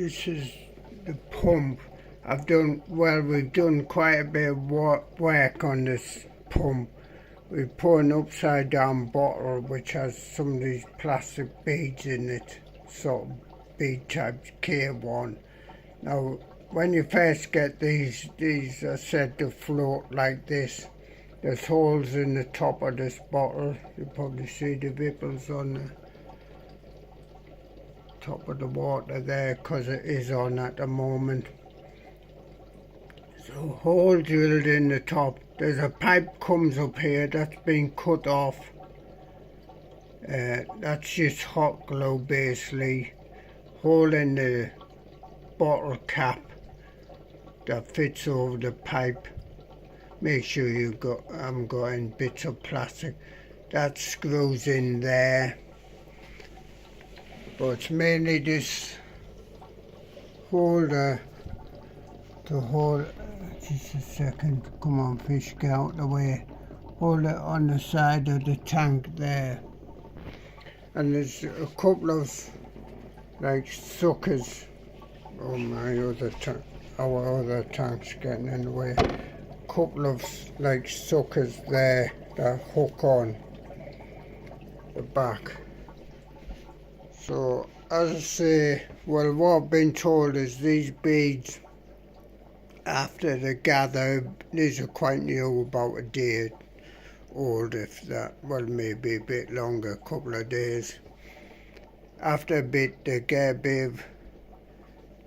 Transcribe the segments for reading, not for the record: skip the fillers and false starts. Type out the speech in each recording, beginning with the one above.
this is the pump. We've done quite a bit of work on this pump. We put an upside down bottle which has some of these plastic beads in it, sort of bead type K1. Now when you first get these are said to float like this. There's holes in the top of this bottle. You probably see the ripples on the top of the water there because it is on at the moment. So hole drilled in the top. There's a pipe comes up here that's been cut off. That's just hot glue basically. Hole in the bottle cap that fits over the pipe. Make sure I'm got bits of plastic. That screws in there. But it's mainly this holder to hold. Just a second, come on fish, get out the way. Hold it on the side of the tank there. And there's a couple of like suckers. Oh my our other tank's getting in the way. Couple of like suckers there that hook on the back. So as I say, well, what I've been told is these beads, after they gather, these are quite new, about a day old, if that, well, maybe a bit longer, a couple of days. After a bit they get a bit of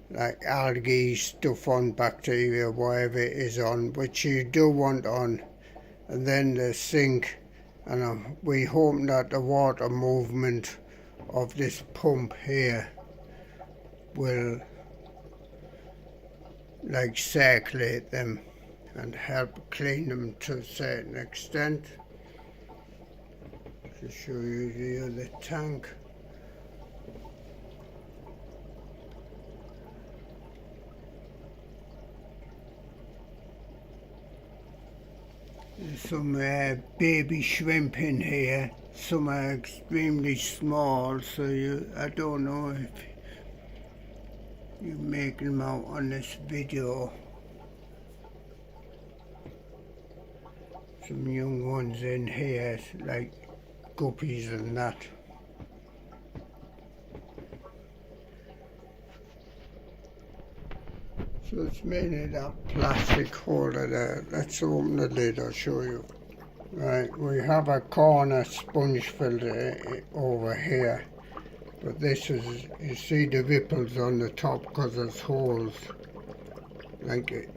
like algae stuff on, bacteria, whatever it is on, which you do want on, and then they sink. And we hope that the water movement of this pump here will like circulate them and help clean them to a certain extent. To show you the other tank. There's some baby shrimp in here. Some are extremely small, so I don't know if you make them out on this video. Some young ones in here, like guppies and that. So it's mainly that plastic holder there. Let's open the lid, I'll show you. Right, we have a corner sponge filter over here. But this is, you see the ripples on the top because there's holes. Like it,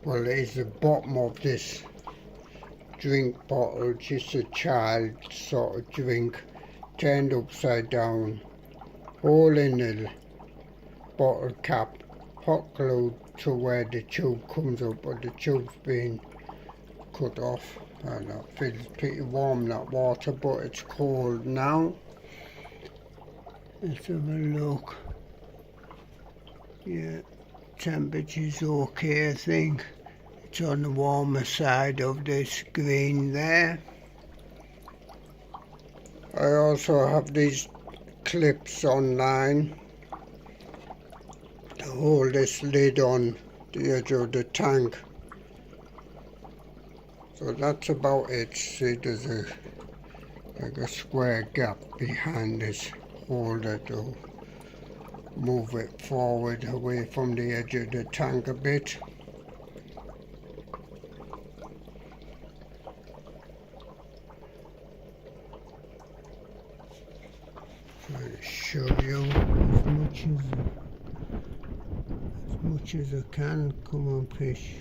well, it is the bottom of this drink bottle, just a child sort of drink, turned upside down, hole in the bottle cap, hot glued to where the tube comes up, but the tube's been cut off. And it feels pretty warm, that water, but it's cold now. Let's have a look. Yeah, temperature's okay, I think. It's on the warmer side of the screen there. I also have these clips online to hold this lid on the edge of the tank. So that's about it. See, there's like a square gap behind this holder to move it forward away from the edge of the tank a bit. Try to show you as much as I can. Come on, fish.